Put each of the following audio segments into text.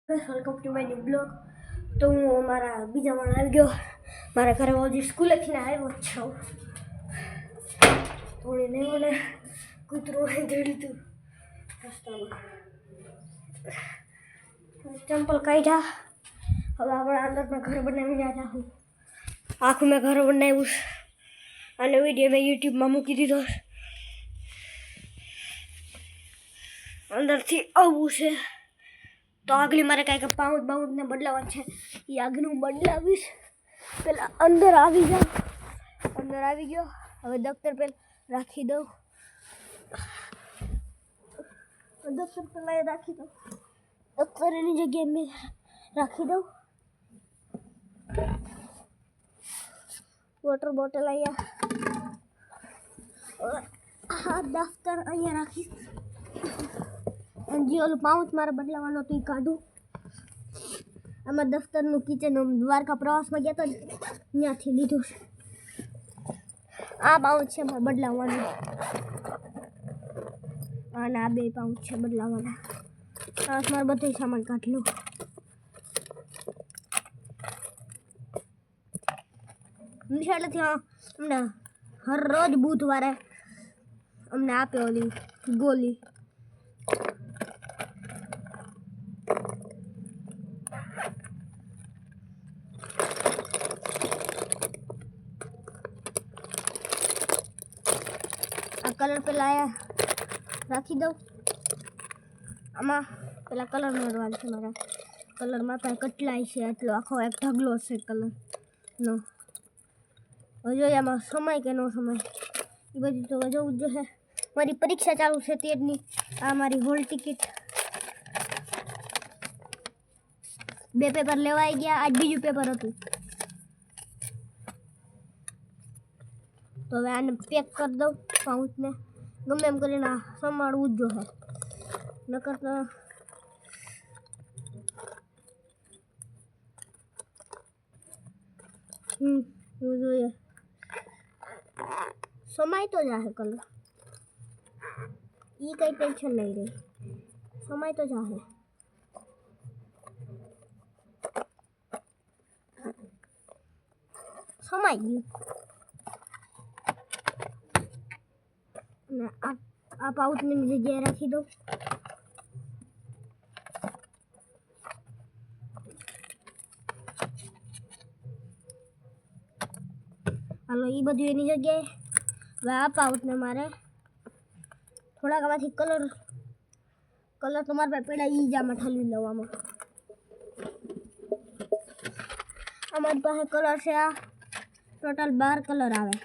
Welcome to my new blog. તો હું મારા બીજા માળ આવી ગયો. મારા ઘરે હજી સ્કૂલેથી આવ્યો જ છું. થોડી નહીં મને કૂતરું અહીં જડ્યું હતું રસ્તામાં. ચંપલ કાઢ્યા. હવે આપણે અંદરમાં ઘર બનાવીને આવ્યા હું. આખું મેં ઘર બનાવ્યું અને વિડીયો મેં યુટ્યુબમાં મૂકી દીધો. અંદરથી આવું છે. તો આગળ મારે કાંઈક પાઉન્ડને બદલાવવાનું છે. એ આગળ હું બદલાવીશ. પેલા અંદર આવી જાઉં. અંદર આવી ગયો. હવે દફતર પેલા રાખી દઉં. દફતર પેલા રાખી દઉં. દફતર એની જગ્યાએ મેં રાખી દઉં. વોટર બોટલ અહીંયા. હા, દફતર અહીંયા રાખીશ. જે ઓલું પાઉચ મારે બદલાવાનો તો એ કાઢું. આમાં દફતરનું કિચન દ્વારકા પ્રવાસમાં ગયા તો ત્યાંથી લીધું છે. આ પાઉચ છે મારે બદલાવવાનું. અને આ બે પાઉચ છે બદલાવાના. મારે બધું સામાન કાઢી લઉં. નિશાળેથી અમને હર રોજ બુધવારે અમને આપે ઓલી ગોલી. આ કલર પેલા આયા રાખી દઉં. આમાં પેલા કલર મારવાનું છે મારા. કલરમાં પણ કટલાય છે. એટલો આખો એક ઢગલો છે કલરનો. હવે જોઈએ આમાં સમય કે ન સમય એ બધું તો જોવું જ જોઈએ. મારી પરીક્ષા ચાલુ છે તેરની. આ મારી હોલ ટિકિટ. 2 પેપર લેવાઈ ગયા. આજ બીજું પેપર હતું. તો હવે આને પેક કરી દઉં પાઉચને. ગમે એમ કરીને સંભાળવું જ જોઈએ. નકર તો જોઈએ સમય તો જાહે કલર. એ કઈ ટેન્શન નહીં રહી. સમય તો જાહે. સમય ગયું. અને આ પાઉચને જગ્યાએ રાખી દઉં. હાલો એ બધું એની જગ્યાએ. હવે આ પાઉચને મારે થોડાક આમાંથી કલર તો મારા પાસે પેડા એ જ આમાં ઠલવી લઉં. અમારી પાસે કલર છે. આ ટોટલ 12 કલર આવે.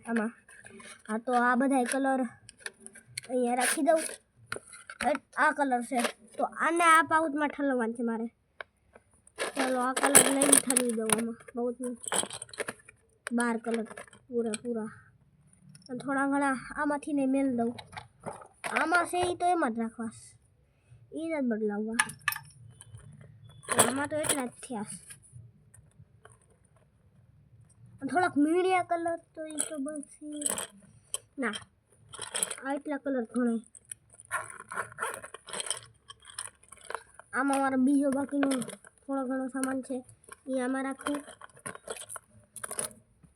આમાં. હા, તો આ બધા કલર અહીંયા રાખી દઉં. આ કલર છે તો આને આ પાઉચમાં ઠલવવાનું છે મારે. ચાલો આ કલર લઈને ઠલવી દઉં આમાં પાઉચમાં. 12 કલર પૂરા. અને થોડા ઘણા આમાંથી ને મેળ દઉં. આમાં છે એ તો એમ જ રાખવા. એ જ બદલાવવા. આમાં તો એટલા જ થયા. થોડાક મીડિયા કલર તો એ તો બસ ના. આ એટલા કલર ઘણા. આમાં મારો બીજો બાકીનો થોડો ઘણો સામાન છે એ આમાં રાખું.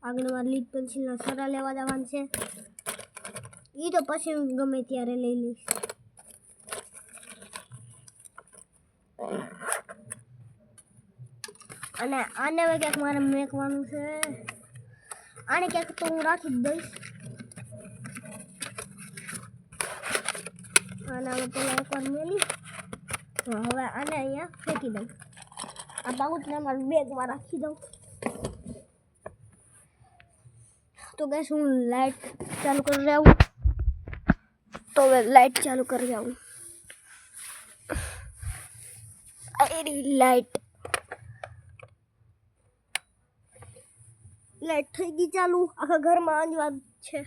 આગળ મારે લીડ પેન્સિલના સરા લેવા જવાનું છે. એ તો પછી હું ગમે ત્યારે લઈ લઈશ. અને આને હવે ક્યાંક મારે મેકવાનું છે. આને ક્યાંક તો હું રાખી જ દઈશ. આને હવે પેલા એકવાર મેલી. તો હવે આને અહીંયા ફેંકી દઉં. આ પાઉચને મારા બેગમાં રાખી દઉં. તો ગેસ હું લાઈટ ચાલુ કરી આવું. તો હવે લાઈટ ચાલુ કરી આવું. લાઈટ થઈ ગઈ ચાલુ. આખા ઘરમાં અંજવા છે.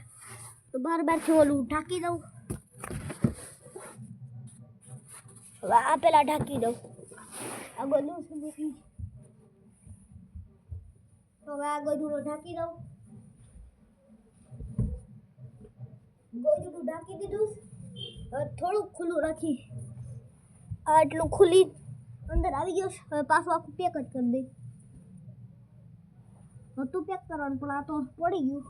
તો બારથી ઓલું ઢાંકી દઉં. હવે આ પેલા ઢાંકી દઉં. આ ગોદડું તો હવે આ ગોદડું ઢાંકી દઉં. ગોદડું ઢાંકી દીધું. હવે થોડુંક ખુલ્લું રાખી આટલું ખુલી અંદર આવી ગયો છે હવે પાછું આખું પેક જ કરી દઈ હતું પેક કરવાનું પણ આ તો પડી ગયું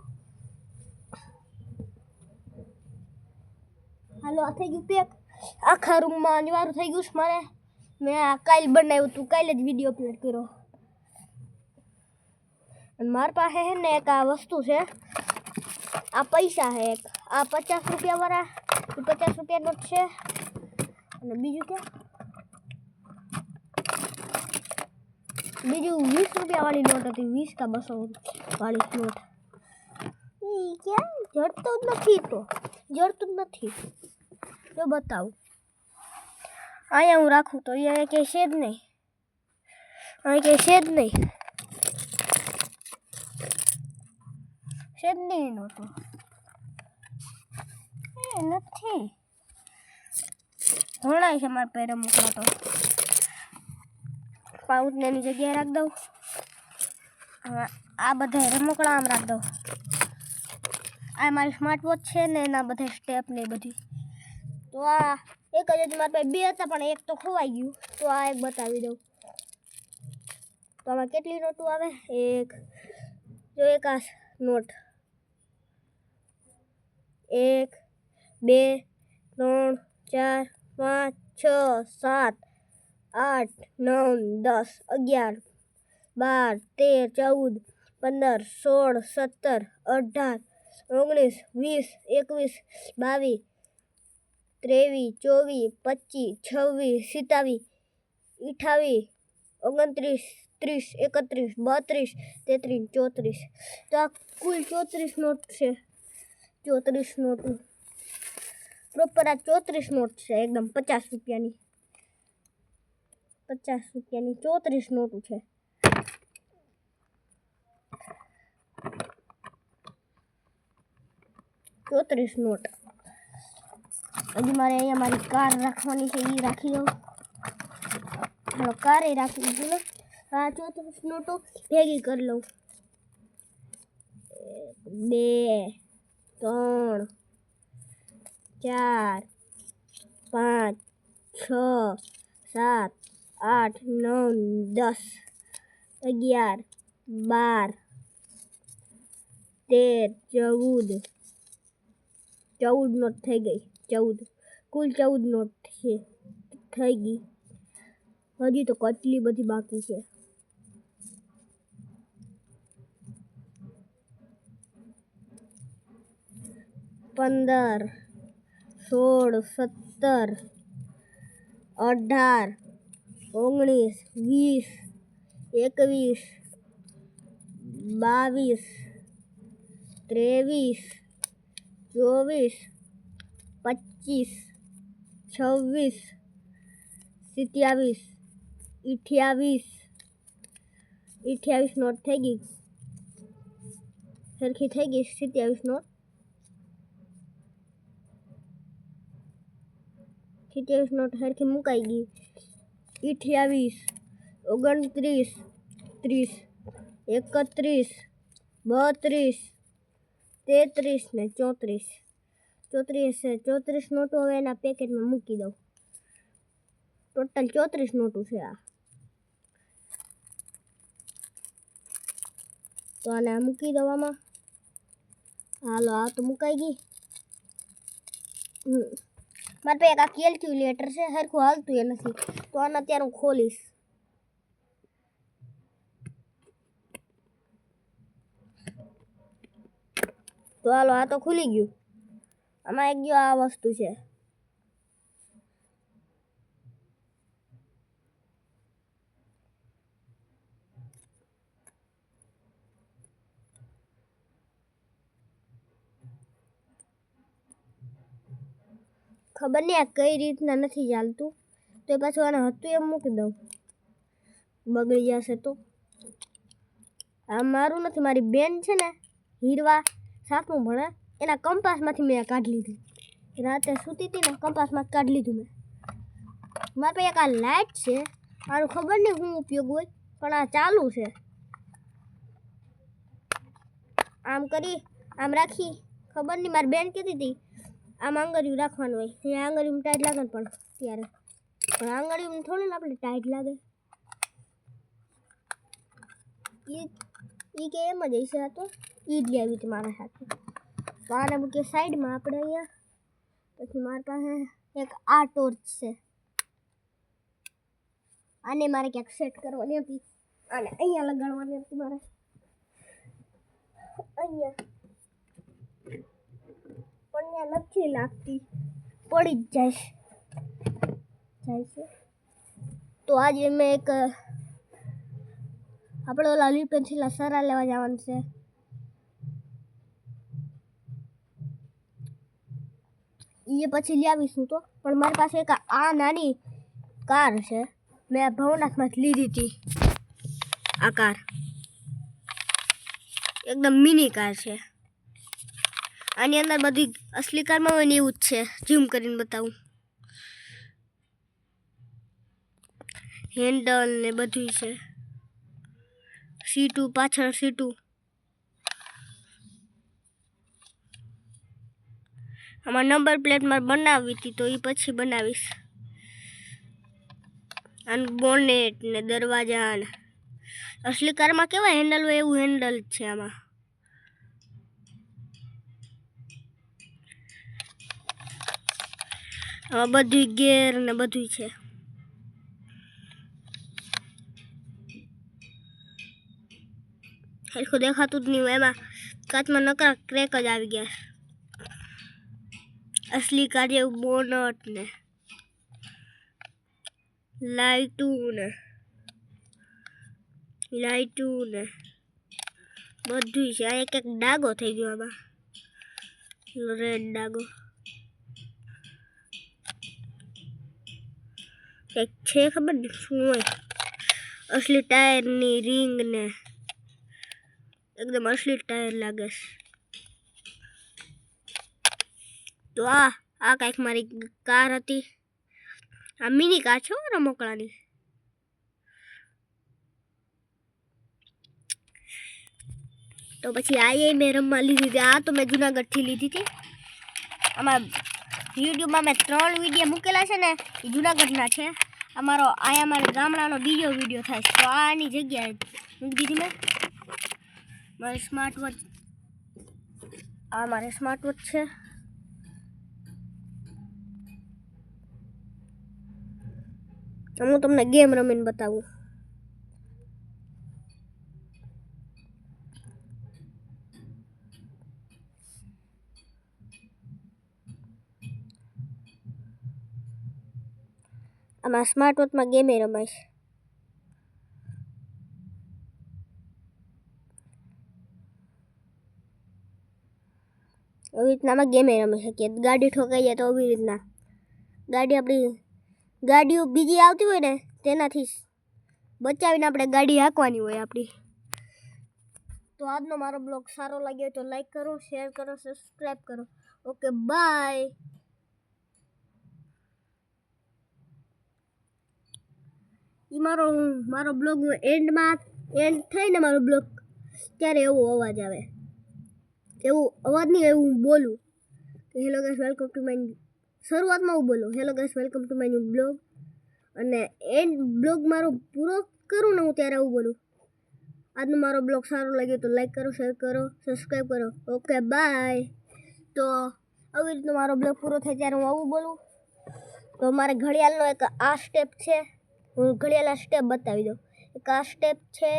હાલો આ થઈ ગયું પેક આખા રૂમમાં અનિવાર્ય થઈ ગયું છે મારે મેં આ કાલે બનાવ્યું હતું કાલે જ વિડીયો અપલોડ કર્યો અને મારી પાસે છે ને એક આ વસ્તુ છે આ પૈસા છે એક આ 50 રૂપિયાવાળા 50 રૂપિયા નોટ છે અને બીજું કે બીજું 20 રૂપિયાવાળી નોટ હતી 20 કા 200 વાળી નોટ એ ક્યાં જડતું જ નથી તો જડતું જ નથી જો બતાવું અહીંયા હું રાખું તો અહીંયા કંઈ છે જ નહીં અહીંયા કંઈ છે જ નહીં છે જ નહીં નોટો એ નથી હોણાય છે મારા પેરે મૂકવા તો પાઉચને એની જગ્યાએ રાખી દઉં હવે આ બધા રમકડા આમ રાખી દઉં આ મારી સ્માર્ટ વોચ છે ને એના બધા સ્ટેપ ને બધી તો આ એક જ હતી મારા પાસે બે હતા પણ એક તો ખોવાઈ ગયું તો આ એક બતાવી દઉં તો આમાં કેટલી નોટો આવે એક જો એક આ નોટ 1 2 3 4 5 6 7 8 9 10 11 12 13 14 15 16 17 18 19 20 21 22 23 24 25 28 29 30 31 32 33 34 તો આ કુલ 34 નોટ છે 34 નોટ પ્રોપર આ 34 નોટ છે એકદમ 50 રૂપિયાની 34 નોટ છે 34 નોટ હજી મારે અહીંયા મારી કાર રાખવાની છે એ રાખી દઉં ચાલો કારે રાખી દીધું ને આ 34 નોટો ભેગી કરી લઉં 2 3 4 5 6 7 8 9 10 11 12 13 14 નોટ થઈ ગઈ 14 કુલ 14 નોટ છે થઈ ગઈ હજી તો કેટલી બધી બાકી છે 15 16 17 18 19 20 21 22 23 24 25 26 27 28 નોટ થઈ ગઈ સરખી થઈ ગઈ 27 નોટ 27 નોટ સરખી મુકાઈ ગઈ 28 29 30 31 32 33 ને 34 છે 34 નોટો હવે એના પેકેટમાં મૂકી દઉં ટોટલ 34 નોટો છે આ તો આને મૂકી દવામાં હાલો આ તો મુકાઈ ગઈ મારે પાસે એક આ કેલ્ક્યુલેટર છે સરખું હાલતું એ નથી તો આને અત્યારે હું ખોલીશ તો હાલો આ તો ખુલી ગયું આમાં એક ગયો આ વસ્તુ છે ખબર નહીં આ કઈ રીતના નથી ચાલતું તો પાછું આને હતું એમ મૂકી દઉં બગડી જશે તો આ મારું નથી મારી બેન છે ને હીરવા સાતમું ભણે એના કંપાસમાંથી મેં કાઢી લીધું રાતે સૂતી હતી ને કંપાસમાં કાઢી લીધું મેં મારા પાસે એક આ લાઇટ છે આનું ખબર નહીં શું ઉપયોગ હોય પણ આ ચાલુ છે આમ કરી આમ રાખી ખબર નહીં મારી બેન કહેતી હતી આમ આંગળીયું રાખવાનું હોય ત્યાં આંગળીયું ટાઈટ લાગે ને પણ ત્યારે પણ આંગળીયું થોડી ને આપણે ટાઈટ લાગે એ કે એમ જ હશે તો એ જ લેવી હતી મારા સાથે તો આને મૂકીએ સાઈડમાં આપણે અહીંયા પછી મારી પાસે એક આ ટોર્ચ છે આને મારે ક્યાંક સેટ કરવાની હતી અને અહીંયા લગાડવાની હતી મારે અહીંયા પણ ત્યાં નથી લાગતી પડી જ જાય છે તો આજે મેં એક આપણે ઓલા લીપ પેન્સિલના સારા લેવા જવાનું છે એ પછી લઈ આવીશું તો પણ મારી પાસે એક આ નાની કાર છે મેં ભવનાથમાંથી લીધી હતી આ કાર એકદમ મિની કાર છે આની અંદર બધી અસલી કારમાં હોય ને એવું જ છે ઝૂમ કરીને બતાવું હેન્ડલ ને બધું છે સીટું પાછળ સીટું આમાં નંબર પ્લેટ મારે બનાવવી હતી તો એ પછી બનાવીશ અને બોનેટ ને દરવાજા ને અસલી કારમાં કેવા હેન્ડલ હોય એવું હેન્ડલ છે આમાં બધું ગેર ને બધું છે સરખું દેખાતું જ નહીં હોય એમાં કાચમાં નકરા ક્રેક જ આવી ગયા અસલી કાર જેવું બોનટ ને લાઇટું ને બધું છે આ એક ડાગો થઈ ગયો આમાં રેડ ડાગો કંઈક છે ખબર ને શું હોય અસલી ટાયરની રિંગ ને એકદમ અસલી ટાયર લાગે તો આ કંઈક મારી કાર હતી આ મિની કાર છે રમકડાની તો પછી આ મેં રમવા લીધી હતી આ તો મેં જુનાગઢથી લીધી હતી આમાં યુટ્યુબમાં મેં 3 વિડીયો મૂકેલા છે ને એ જુનાગઢના છે અમારો અહીંયા મારા ગામડાનો બીજો વિડીયો થાય તો આની જગ્યાએ મૂકી દીધી મેં મારી સ્માર્ટ વોચ આ મારે સ્માર્ટ વોચ છે હું તમને ગેમ રમીને બતાવું આમાં સ્માર્ટ વોચમાં ગેમે રમાઈશ એવી રીતના આમાં ગેમે રમી શકીએ ગાડી ઠોકાઈ જાય તો એવી રીતના ગાડીઓ બીજી આવતી હોય ને તેનાથી બચાવીને આપણે ગાડી હાંકવાની હોય આપણી તો આજનો મારો બ્લોગ સારો લાગ્યો તો લાઈક કરો શેર કરો સબસ્ક્રાઈબ કરો ઓકે બાય એ મારો બ્લોગ એન્ડ થાય ને મારો બ્લોગ ત્યારે એવો અવાજ આવે એવું અવાજ નહીં એવું હું બોલું કે hello guys welcome to my શરૂઆતમાં હું બોલું hello guys welcome to my new blog અને એન્ડ બ્લોગ મારો પૂરો કરું ને હું ત્યારે આવું બોલું આજનો મારો બ્લોગ સારો લાગ્યો તો લાઈક કરો શેર કરો સબસ્ક્રાઈબ કરો ઓકે બાય તો આવી રીતનો મારો બ્લોગ પૂરો થાય ત્યારે હું આવું બોલું તો મારે ઘડિયાળનો એક આ સ્ટેપ છે હું ઘડિયાળના સ્ટેપ બતાવી દઉં એક આ સ્ટેપ છે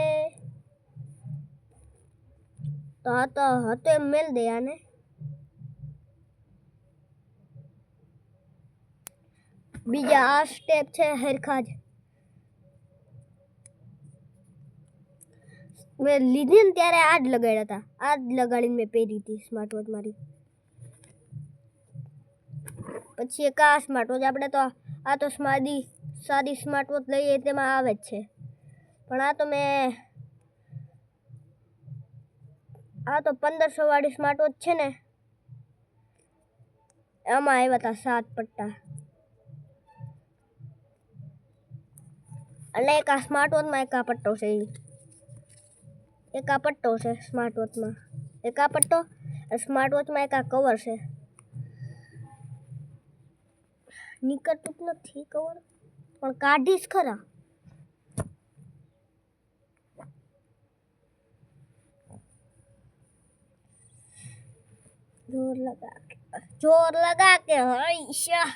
તો હતો એમ મેલ દે આને બીજા આ સ્ટેપ છે હરખા જ મેં લીધી ને ત્યારે આ જ લગાડ્યા હતા આ જ લગાડીને મેં પહેરી હતી સ્માર્ટ વોચ મારી પછી એક આ સ્માર્ટ વોચ આપણે તો આ તો સાદી સ્માર્ટ વોચ લઈએ તેમાં આવે જ છે પણ આ તો મેં આ તો 1500 વાળી સ્માર્ટ વોચ છે ને એમાં આવ્યા હતા 7 પટ્ટા એટલે એક આ સ્માર્ટ વોચમાં એક આ પટ્ટો છે એક આ પટ્ટો છે સ્માર્ટ વોચમાં એક આ પટ્ટો સ્માર્ટ વોચમાં એક આ કવર છે નીકળતું જ નથી કવર, પણ કાઢીશ ખરા. જોર લગા કે હૈશા,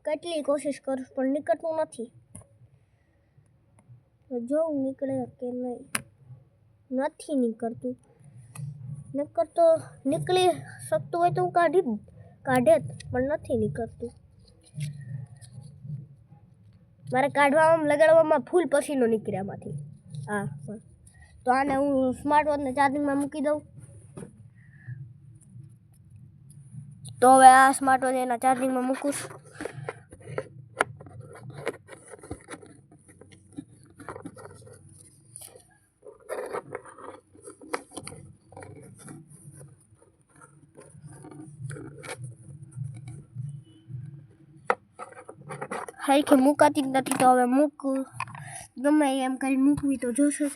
કેટલી કોશિશ કરું પણ નીકળતું નથી. તો જોઉં નીકળે કે નહીં. નથી નીકળતું. નીકળી શકતું હોય તો હું કાઢે પણ નથી નીકળતું. મારે કાઢવામાં લગાડવામાં ફૂલ પસીનો નીકળે આમાંથી. હા, તો આને હું સ્માર્ટ વોચને ચાર્જિંગમાં મૂકી દઉં. તો હવે આ સ્માર્ટ વોચ એના ચાર્જિંગમાં મૂકું. હરખી મૂકાતી જ નથી, તો હવે મૂકું. ગમે એમ કરીને મૂકવી તો જોશે.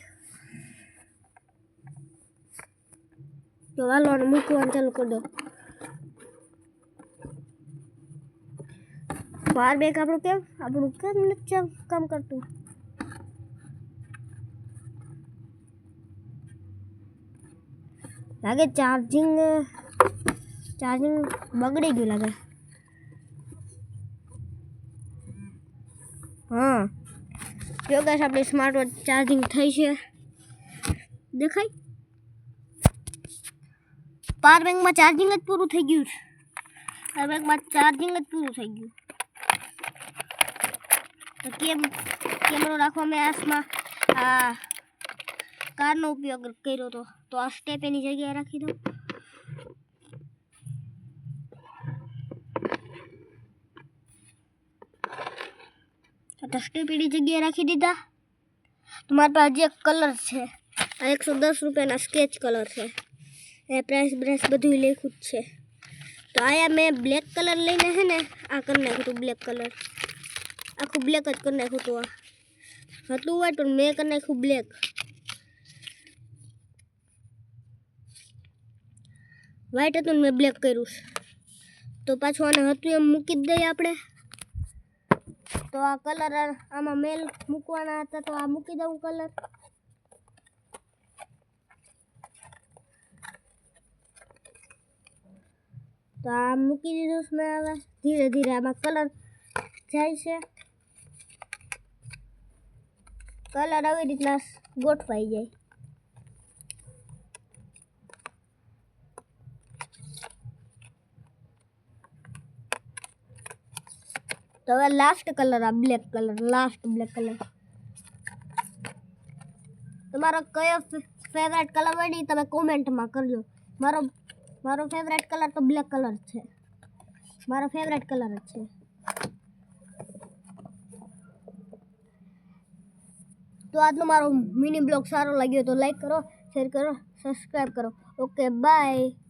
તો હાલો અને મૂકવાનું ચાલુ કરી દો. પાવર બેંક આપણું કેમ નથી કામ કરતું? લાગે ચાર્જિંગ બગડી ગયું લાગે. હા, જો ગાઈસ આપણી સ્માર્ટ વોચ ચાર્જિંગ થઈ છે. દેખાય? પાવર બેંકમાં ચાર્જિંગ જ પૂરું થઈ ગયું. પાવર બેંકમાં ચાર્જિંગ જ પૂરું થઈ ગયું. તો કેમેરો રાખવા મેં આ કારનો ઉપયોગ કર્યો હતો, તો આ સ્ટેપ એની જગ્યાએ રાખી દો. તો સ્ટેપ એની જગ્યાએ રાખી દીધા. તો મારી પાસે એક કલર છે, આ 110 રૂપિયાના સ્કેચ કલર છે. એ પ્રાઇસ બ્રશ બધું લખ્યું જ છે. તો આયા મેં બ્લેક કલર લઈને છે ને આ કરી નાખ્યું હતું. બ્લેક કલર આખું બ્લેક જ કરી નાખ્યું હતું. આ હતું વ્હાઈટ પણ મેં કરી નાખ્યું બ્લેક. વ્હાઈટ હતું મેં બ્લેક કર્યું. તો પાછું આને હતું એમ મૂકી જ દઈએ આપણે. તો આ કલર આમાં મેલ મૂકવાના હતા, તો આ મૂકી દઉં કલર. તો આ મૂકી દીધું મેં. હવે ધીરે ધીરે આમાં કલર જાય છે. કલર આવી રીતના ગોઠવાઈ જાય. તો હવે લાસ્ટ કલર આ black colour, last black colour. તમારો કયો ફેવરેટ કલર હોય ને તમે કોમેન્ટમાં કરજો. મારો ફેવરેટ કલર તો બ્લેક કલર છે. મારો ફેવરેટ કલર જ છે. તો આજનો મારો મિની બ્લોગ સારો લાગ્યો તો લાઈક કરો, શેર કરો, સબસ્ક્રાઈબ કરો. Okay, by.